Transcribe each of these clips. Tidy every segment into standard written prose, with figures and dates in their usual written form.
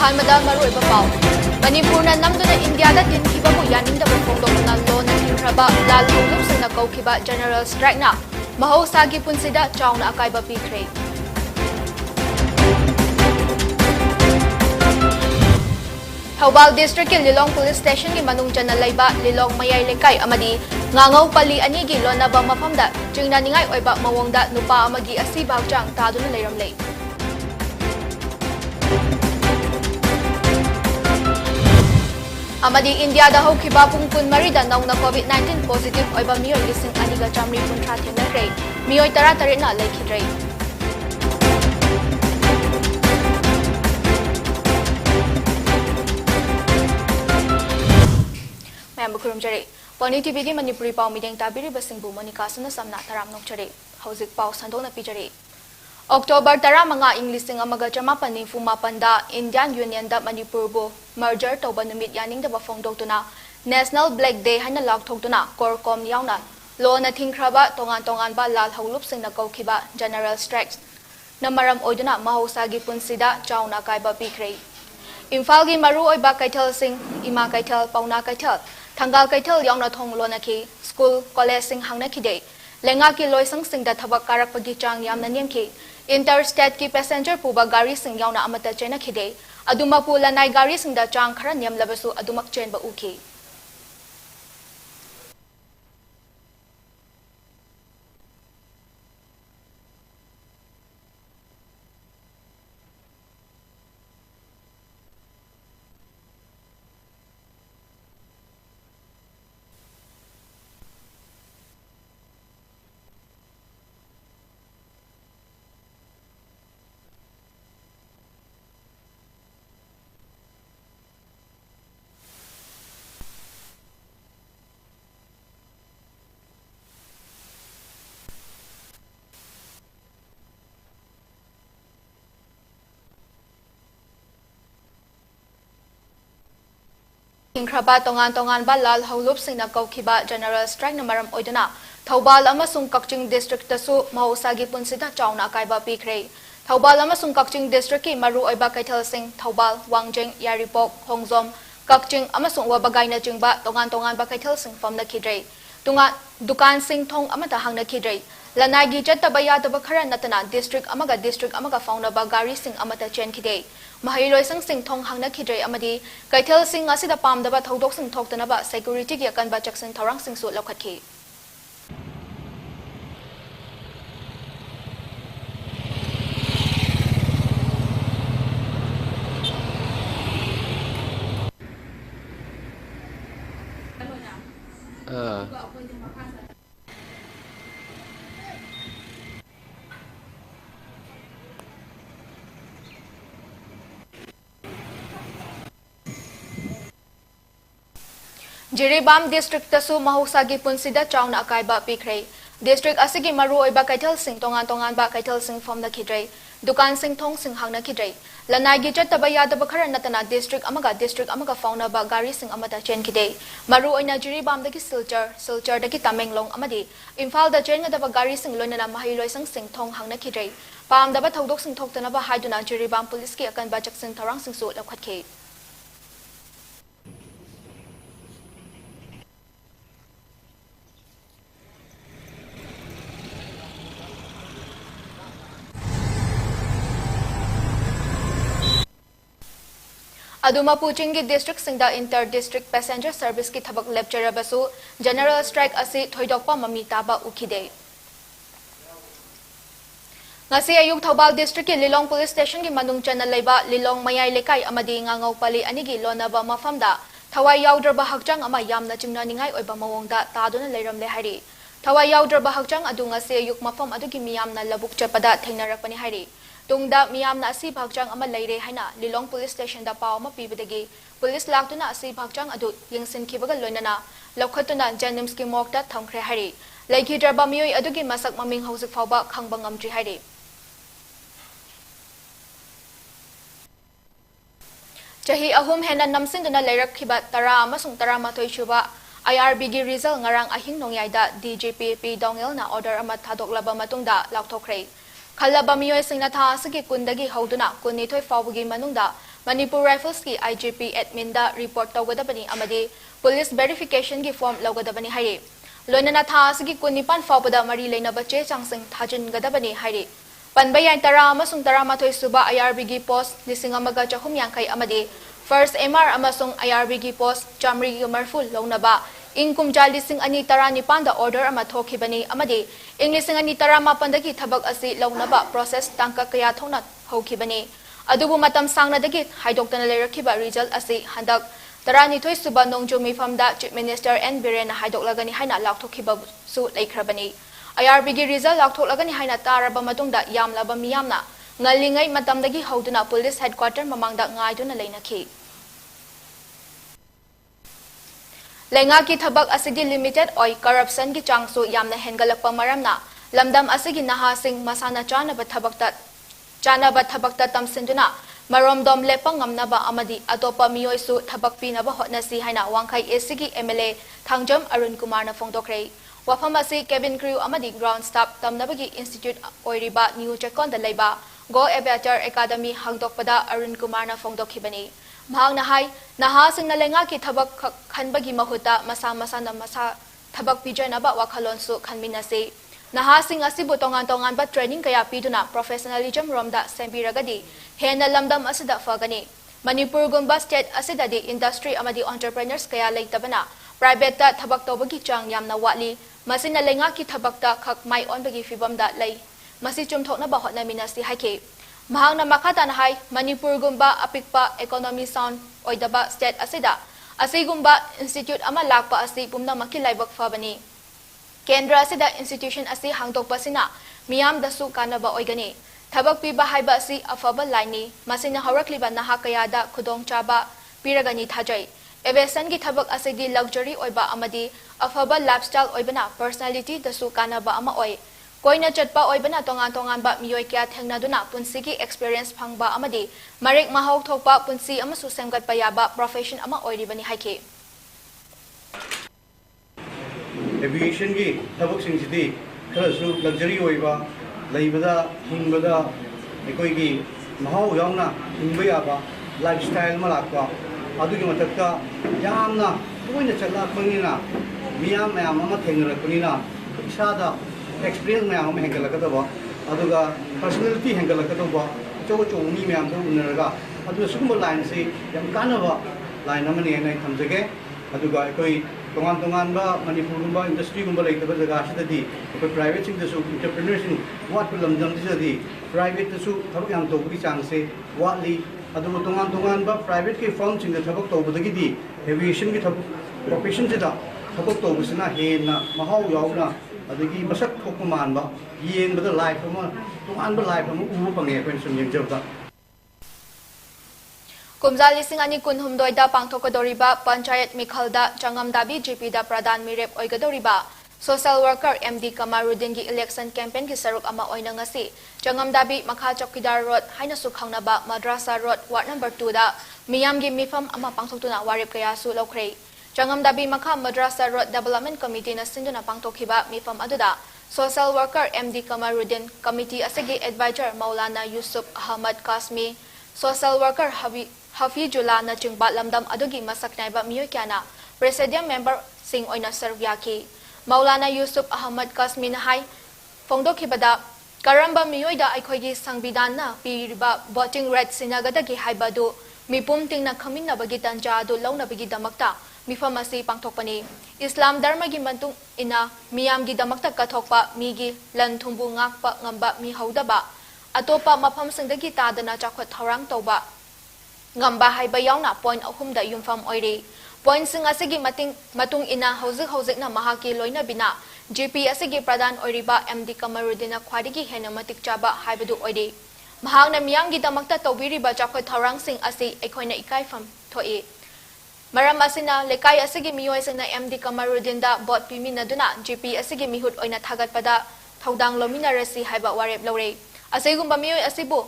Ahamada Maroiba Pau. Manipurna Namduna India that didn't keep up Yanin the Pondona Lona Kinkraba, Lal Hulups and the Kokiba General Strike now. Mahosagi Punsida, Chown Akaiba Pikre. Hawal District in Lilong Police Station in Manungjan Laiba, Lilong Mayay Lekai Amadi, Ngangaw Pali Anigi Lona ba Mafamda, Jingna Ningai Oiba Mawongda, Nupa Amagi Asibag Jang Tadun Layram Lay. Amadi India da Hokiba Pungpun Marida Nong na COVID-19 positive Oiba Mio Lising Aniga Jamri Puntra Tinare, Mio Taratarina Lake Hidre. Membukurum Jere, PONYTV Manipuri Pau meeting Tabiri Basingbu Monica SANASAM Taram Nokjere, Hauzik Pau Sandona Pijere. October Tara mga Englising amaga Jamapani Fumapanda, Indian Union da Manipurbo, merger to Banumit Yaning da Bafong Doctona, National Black Day Hanalog Togtona, Korkom Yauna, Law na Tinkraba, Tongan ba Lal Haulupsing na Kokiba, General Strikes, Namaram Oduna, Mahosagi Punsida, Chauna Kaiba Pikre. Infalgi Maru Oiba Kaitel Sing, Ima Kaitel, Pauna Kaitel, Tangal Kaitel Yauna Tong Lonaki, School, College Sing Hangnaki Day, Lengaki Loisang Sing da Tabak Karak Pagichang Yam Nanyamki. Interstate ki passenger puba gari sing yauna amata chena khide aduma pula nai gari sing da chang khara niam labasu adumak chen ba uki Inkraba tongan ba Lal Haulup sing na Kokiba General Strike na maram oidana Thawbal amasung Kakching District tasu Mahosagi Punsida Chauna Kaiba Pikre Thawbal amasung Kakching District ki Maru Oiba Kaitel Sing Thawbal Wangjeng Yaripok Hongzom Kakching amasung Wabagay na Jingba tongan ba Kaitel Sing from na Kidre Tunga Dukan Sing Thong amata hang na Kidre Lanagi Jatabaya Tabakara Natana District amaga fauna ba gari sing amata chen kide Mahiloi sang sing thong hang na khidre amadi Kaitel sing asida pamdaba thodok sing thoktana ba security ki akan ba Jackson thorang sing su lokhatki Jiribam District tasu Mahosagi Punsida Chauna Akaiba Pikre District asigi Maru Oiba Kaitel Sing tongan ba Kaitel Sing from the Kidre Dukan Sing Thong Sing hang na Kidre Lanagi Jatabaya Dabakara Natana District amaga fauna ba gari sing amata chen kide Maru Oina Jiribam daki Silchar daki Tamenglong amadi Infal da chen da gari sing loinana Mahiloi sang Sing Thong hang na Kidre Pam da ba thodok sing thoktana ba haiduna Jiribam police ki akan ba Jackson thorang sing su lokhatke Aduma Puchingi District Singda Inter-District Passenger Service ki thabak lecturer basu General Strike asi thoidokpa mamita ba ukide. Ngasi ayuk Thawbal District ki Lilong Police Station ki manungchan na laiba Lilong Mayay Lekai amadi Ngangaw Pali anigi lona ba mafamda thawai yaudra ba hakjang ama yamna chingna ningai oiba mawongda taduna leiram le hari. Thawai yaudra ba hakjang adu ngasi ayuk mafam adugi miyamna labuk chapada thengnarakpani hari. Tungda miyamna asi bhagjang ama leire haina Lilong Police Station da paw ma pibadagi police laktuna asi bhagjang adu yengsin khibaga loinana lokhatuna Janims ki mokta thamkhre hari leiki draba miyoi adugi masak maming hauzik fawba khangba ngamdri hari Chahi ahum hena namsinduna leirak khiba tara amasung tara mathoi shuba IRB gi result ngarang ahing nongyaida DJPP dongel na order ama thadoklaba matungda lakthokre Khalaba miyoi singna tha asigi kundagi hauduna kunithoi fawgi manungda Manipur Rifles ki IGP admin da report tawgadabani amadi police verification ki form lawgadabani hairi loinana tha asigi kunipan fawbada mari leina bache changsing thajin gadabani hairi panbayai tara amasung tara mathoi suba IRB gi post lisingamaga chahum yankai amadi first MR amasung IRB gi post chamri gi marful lawnaba ingkum lising ani tara nipan da order ama thokibani amadi lising ani tara mapandagi thabak asi lawnaba process tangka kaya thona hokibani adubu matam sangna dagi haidoktana lerakhiba result asi handak tarani thoi suba nongju mifamda chief minister N Birena haidoklagani haina lakthokiba su leikrabani IRB gi result lakthoklagani haina taraba matungda yamlaba miyamna ngalingai matamdagi hauduna police headquarter mamangda ngaiduna leinakhi lenga ki thabak asigi limited oi corruption gi changsu yamna hengalakpa maramna lamdam asigi naha sing masana chana ba thabakta tamsinduna maromdom lepang ngamnaba amadi atopa miyoisu thabak pinaba hotnasi haina wangkai esigi MLA thangjam Arun Kumar na phongdokre wafam asi cabin crew amadi ground staff tamnabagi institute oiriba new chekon da leiba go aviator academy hangdokpada Arun Kumar na phongdokhibani mahang nahai naha sing na lenga ki thabak khanbagi mahuta masa na masa thabak pijanaba wakhalon su khanminasi naha sing asibu tongan ba training kaya piduna professionalism romda sembiragadi hena lamdam asida fagani Manipur gumba state asida di industry amadi entrepreneurs kaya leitabana private ta thabak tobagi chang yamna watli masina lenga ki thabak ta khak mai on bagi fibamda lei masi chumthokna ba hotna minasi haike mahang na makata na hai Manipur gumba apikpa economy sound oidaba state asida asigumba institute ama lakpa asi pumna maki laibak fabani Kendra asida institution asi hangdokpa sina miyam dasu kanaba oigani thabak piba haiba asi afaba laini masina haurakliba naha kayada khudong chaba piragani thajai aviation gi thabak asigi luxury oiba amadi afaba lifestyle oibana personality dasu kanaba ama oi koina chatpa oibana tongan ba miyoi kya thengnaduna punsigi experience phangba amadi marek mahau thokpa punsi amasu semgat payaba profession ama oiribani haike Aviation की थबक सिंसिदी खरसु luxury होइबा लैबदा हिंबदा एकोई की Mahav यावना हिंबा याबा lifestyle मा लाकवा अदुगी मथक्ता यामना तोइना चलाखनिना मियाम मयाम अमा थेंगरकनिना इसादा experience मयाम अमा हेंगलकदबा अदुगा personality हेंगलकदबा चो मी मयाम दो उनरगा अदु सुगुम line से यम कानबा line अमने नै थमजगे अदुगा एकोई तोंगान बा मणिपुर गुंबा इंडस्ट्री गुंबा लेतबा जगह सिददी एकोई प्राइवेट सिंग दसु एंटरप्रेन्योर सिंग वाट लमजम दिसदी प्राइवेट दसु थबक याम तोबगी चांग से वाटली अदु तोंगान बा प्राइवेट के फर्म सिंग थबक तोबदगिदी एविएशन की थबक प्रोफेशन सिदा थबक तोबसना हेना महाव यावना अदगी मसक थोक मानबा येंबदा लाइफ अमा तोंगान बा लाइफ अमा उबु पंगे pen soon येंजबदा Kumza lising ani kunhumdoida pangthokodoriba panchayat mikhalda changamdabi GP da pradhan mirep oigadoriba social worker MD Kamarudin gi election campaign ki saruk ama oina ngasi changamdabi makha chokidar road haina su khangnaba madrasa road ward number 2 da miyam gi mifam ama pangthoktuna warep kaya su lokhrei changamdabi makha madrasa road development committee na sinduna pangtokhiba mifam aduda social worker MD Kamarudin committee asigi advisor Maulana Yusuf Ahmad Kasmi social worker Hafijullah na chingba lamdam adugi masaknaiba miyoy kyana presidium member sing oina servyaki Maulana Yusuf Ahmad Kasmi na hai phongdokhibada karamba miyoy da aikhoigi sangbidan na piriba voting rights sinagadagi haibadu mipum tingna khaminna bagi tanja adu launa bagi damakta mifamasi pangthokpani Islam dharma gi mantung ina miyam gi damakta kathokpa migi lan thumbu ngakpa ngamba mi haudaba atopa mafam singdagi tadana chakhwat thorang toba ngamba haiba yauna point ahumda yumfam oiri point sing asigi matung ina hauzik na mahaki loina bina GP asigi pradhan oiriba MD Kamarudina khwadigi hena matik chaba haibadu oiri mahangna miyamgi damakta tobiriba chakhoi thorang sing asi ekhoina ikai fam thoi maram asina lekai asigi miyoi singna MD Kamarudin da bot piminaduna GP asigi mihut oina thagatpada thodang lomina rasi haiba warep lore asigumba miyoi asibu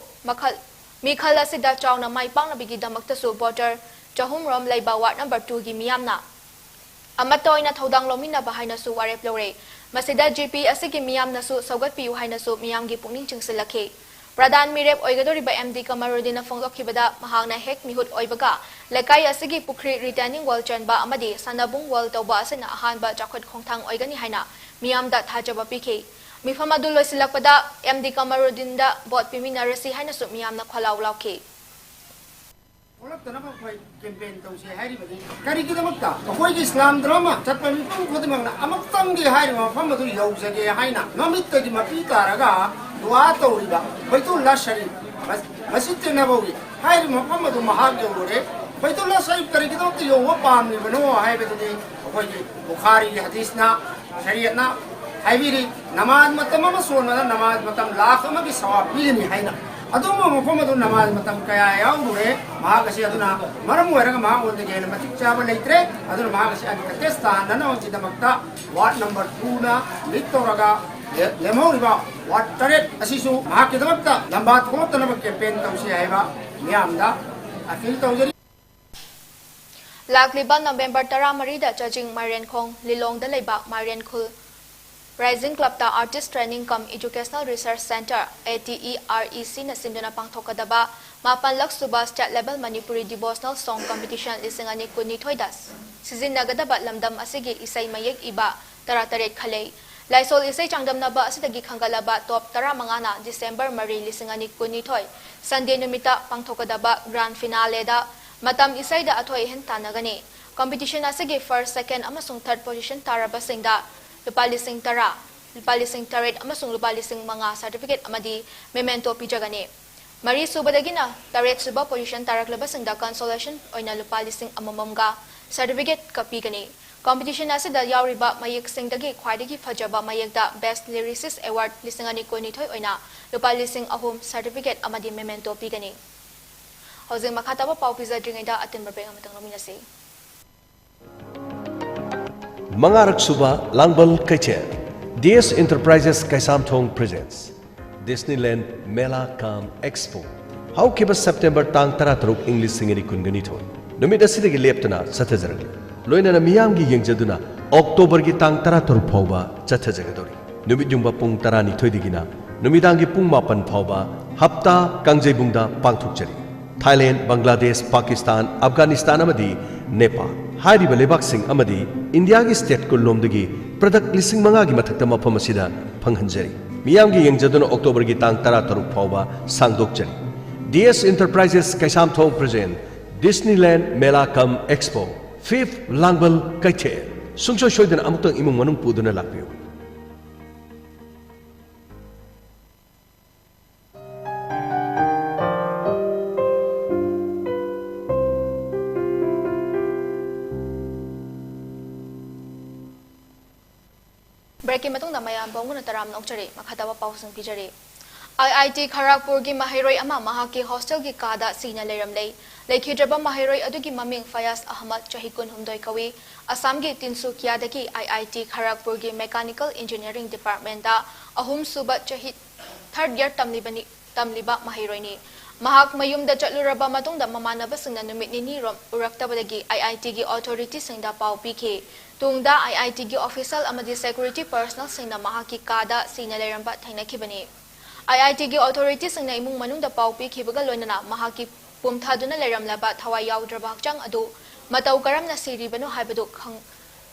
Mikhal asida chawna mai pangna bigi damakta su border chahum rom laiba ward number 2 gi miyamna amatoina thodang lomina bahaina su warep lore masida GP asigi miyamna su saugat piu haina su miyam gi pungning chingsilakhe Pradhan Mirep Oigadoriba MD Kamarudina Fongokibada Mahana Hek Mihut Oibaga, Lekai Asigi Pukri returning wall Chanba Amadi, Sanabung wall Toba Sana Hanba Jakot Kongtang Oigani Haina, Miam that Hajaba PK. Mifamadulo Silapada, MD Kamarudinda, bought Pimina Resi Hanasu Miam Nakola Lauki. campaign to say Harry Kari Kidamakta, avoid Islam drama, Tapan Kudamana, Amatangi Harima, Famadu Yosage Haina, Namita di Mapita Raga, Duato Riba, Baitul Lashari, Masita Navogi, Harima Famadu Mahagore, Baitul Lasai Karikidoti, Wapam, Livano, Habit, Bukhari, Hadisna, Shariatna, Haviri, Namad Matamasona, Namad Matam Lafamaki saw Bilimi Haina. Aduma Mufamadu Namad Matam Kaya Yaure, Mahagasi Aduna, Maramuera Mahu again, Matic Chava Latre, Aduna Mahagasi and Catesta, Nana Chidamakta, Wat number 2, Victoraga, Lemoriba, Wat Taret, Asisu, Mahakidamata, Lambat Kotanaba campaign Kamsiaiva, Miamda, I feel Tawari. Lagliban November Tara Marida judging Marian Kong, Lilong the Leba, Marian Kul. Rising Club ta Artist Training Cum Educational Research Center ATEREC na simduna pangthokadaba mapanlak suba state level Manipuri devotional song competition lisingani kuni thoidas sizin nagadaba lamdam asigi isay mayek iba tarataret khalei laisol isay changdam naba asidagi khangalaba top tara mangana December mari lisingani kuni thoi Sunday numita pangthokadaba grand finale da matam isay da athoi henta nagani competition asigi first second amasung third position taraba singda Lupalising Tara, Lupalising Taret, Amasung Lupalising Manga certificate Amadi, Memento Pijagani. Marie Subadagina, Taret Suba position Taraklabasing da consolation or na Lupalising Amamanga, certificate Kapigani. Competition as the Yauriba Mayek Sing the Gay Quadigi Fajaba Mayekda Best Lyricist Award Lisingani Konito Oina, Lupalising Ahom certificate Amadi Memento Pigani. Housing Makataba Paupiza Dringida at Timberbank Nominasi. Mangarak Suba Langbal Kaiche DS Enterprises Kaisamthong presents Disneyland Mela Kam Expo. How Kiba September Tang Taratruk English Singeri Kunganito. Numid Asidagi Leptana Satazarag. Loina Miamgi Yangjaduna October Gitang Taratur Poba Chatajagadori. Numid Jumba Pung Tarani Toidigina. Numidangi Pung Mapan Poba Hapta Kangjebungda Pangtukchari. Thailand, Bangladesh, Pakistan, Afghanistan Amadi, Nepal. Hari Balebak Singh Amadi, India ki state ko lomdagi product listing mangagi mathakta mafam asida phanghanjari. Miyamgi yangjaduna October gi tang tara taruk phawba sangdokchari. DS Enterprises Kaisamthong present Disneyland Mela Cum Expo 5th Langbal Kaithe. Sungsho shoydana amutang imong manung puduna lakpiyo. Breaking matong na mayam bonguna taram nokchari makatawa pausang pijari. IIT Kharagpur gi mahiroi ama mahaki hostel gi kada sina leramlei. Lekhidraba mahiroi adugi maming Fayaz Ahmad Chahikun humdoi kawi. Assam gi Tinsukia dagi IIT Kharagpur gi Mechanical Engineering Department da ahum suba chahit third year tamliba mahiroi ni. Mahak mayum da chatluraba matong da mamanaba singna numit ni rom uraktabadagi IIT gi authority singda pau PK. Tungda IIT gi official amadi security personnel singna mahaki kada sina leramba thainakibani. IIT gi authority singna imung manung da pau pikhibaga loinana mahaki pumthaduna leramlaba thawai yaudraba hakchang adu matau karamna siribano haibadu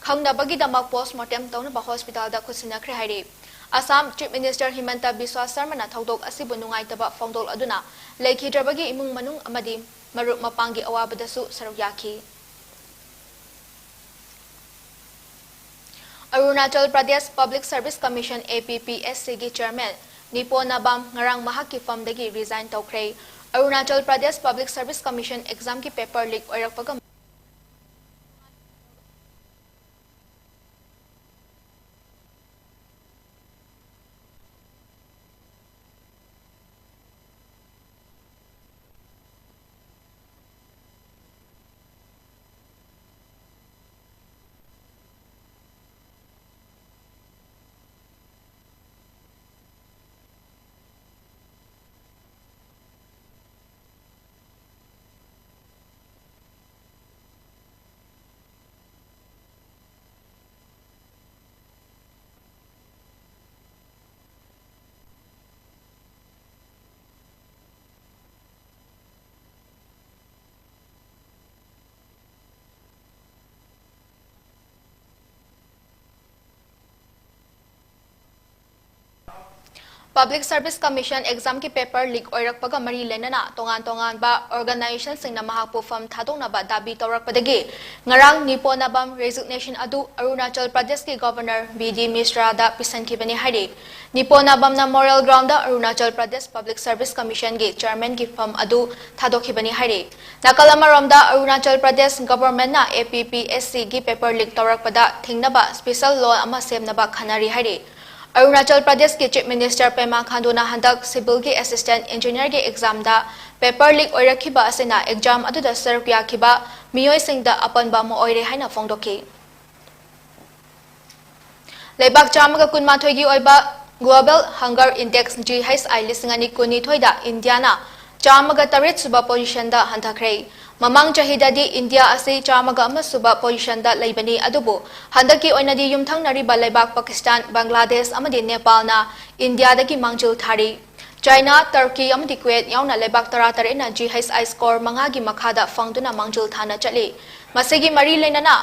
khangnabagi damak postmortem tawna hospital da khusinakre hairi. Assam Chief Minister Himanta Biswa Sarma na thaudok asibu nungaitaba fongdol aduna lekhidrabagi imung manung amadi marup mapangi awabadasu sarugyaki. Arunachal Pradesh Public Service Commission APPSC gi chairman Nipo Nabam ngarang mahaki famdagi resign tawkre. Arunachal Pradesh Public Service Commission exam ki paper leak oirakpaga Public Service Commission exam ki paper leak oirakpaga mari lenana tongan ba organization singna mahakpu fam thadongna ba dabi tawrakpadagi ngarang niponabam resignation adu Arunachal Pradesh ki Governor BD Mishra da pisankibani hari niponabam na moral ground da Arunachal Pradesh Public Service Commission gi chairman ki fam adu thadokibani hari nakalamaram da Arunachal Pradesh government na APPSC gi paper leak tawrakpada thingnaba special law ama semnaba khanari hari Arunachal Pradesh के Chief Minister Pema Khanduna handak civil के assistant engineer के exam da paper leak oirakhiba asena exam aduda serve yakhiba miyoi singda apanba mo oire haina phongdoki Lebak chamaga kunmathoi gi oiba Global Hunger Index GHI lisingani kuni thoida Indiana chamaga taret suba position da hanthakre Mamang chahidadi India asi chamaga ama suba position da laibani adubu handaki oinadi yumthang nari balaibak Pakistan Bangladesh amadi Nepal na India dagi mangjul thari China Turkey amadi Kuwait yauna laibak taratare na GHI score mangagi makhada fangduna mangjul thana chali masigi mari lenana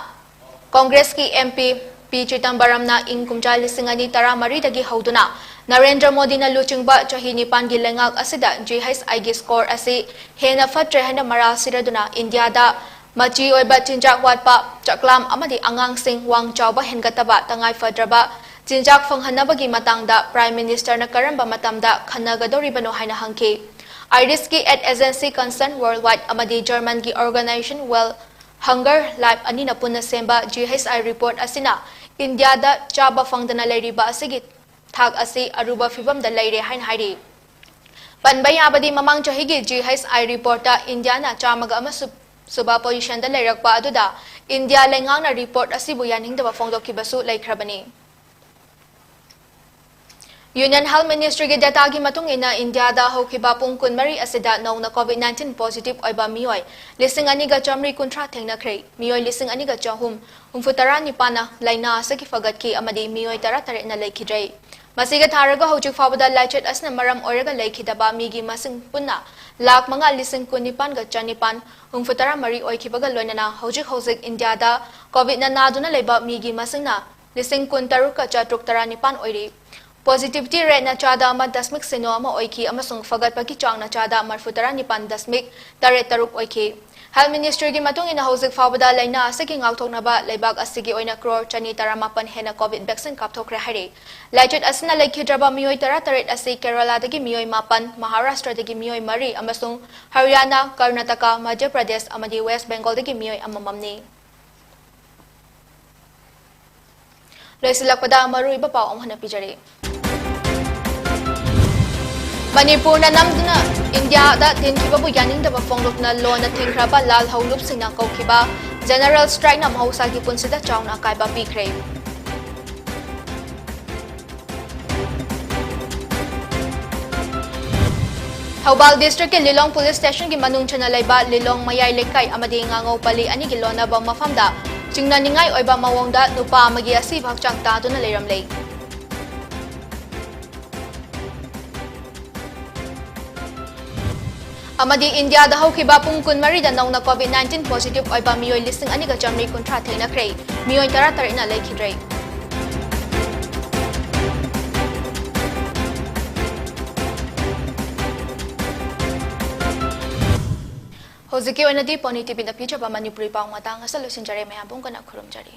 Congress ki MP P Chitambaram na ing kumja lisingani tara mari dagi hauduna Narendra Modi na luchingba chahi nipan gi lengak asida GHI gi score asi hena fatre hena maral siraduna India da machi oiba chinjak watpa chaklam amadi angang sing wang chawba hengataba tangai fadraba chinjak phanghanaba gi matangda Prime Minister na karamba matamda khanagadori bano haina hangki Iris ki ad agency concern worldwide amadi German gi organization well hunger life ani na punna semba GHI report asina India da chaba phangdana leiriba asigit thak asi aruba fibam da leire hain hairi panbai abadi mamang chahigi GHI report ta India na chamaga ama suba position da leirakpa aduda India lengang na report asibu yaning da phongdoki basu laikhrabani Union Health Ministry ke data gi matung ina India da hokiba pung kunmari asida nongna COVID-19 positive oiba mioi lising ani ga chamri kuntra thengna khrei mioi lising ani ga chahum umfutara nipana laina saki fagat ki amadi mioi tara tare na laikhidrei masiga tharaga hojik fawada lachet asna maram oiraga laikhidaba migi masing punna lak manga lising kunipan ga chanipan umfutara mari oikibaga loinana hojik India da COVID na naduna leba migi masingna lising kun taruka chatruk tara nipan oiri Positivity rate na chada ama dasmik sino ama oiki amasung fagat pagi chang na chada marfutara nipan dasmik tare taruk oiki. Health Ministry gi matung ina hojik fawada laina asigi ngauthok na ba laibak asigi oina crore chani taramapan hena COVID vaccine kapthok re hari. Lajut asna laikhi draba miyoi tara taret asi Kerala dagi miyoi mapan, Maharashtra dagi miyoi mari amasung Haryana, Karnataka, Madhya Pradesh amadi West Bengal dagi miyoi amamamni. Laisilakpada marui ba pao amhana pijari. Manipur na namduna India da tinkiba bu yaning da fonglok na law na thingraba lal haulup singna kaukiba general strike na mahausa gi punsida chawna kaiba pikre Hawbal district ke Lilong police station gi manung chana laiba Lilong mayai lekai amadi ngangau pali ani gi lona ba mafamda chingna ningai oiba mawongda nupa amagi asi bhakchang ta duna leiramlei Amadi India da hokiba pung kunmari da nongna COVID-19 positive oiba miyoi listing ani ga chamri kuntra thengna khrei miyoi tara tarina laikhidrei Hoziki oinadi PONYTV na PONYTV Manipuri pang matang asal lusinjare mayabong kana khurumjari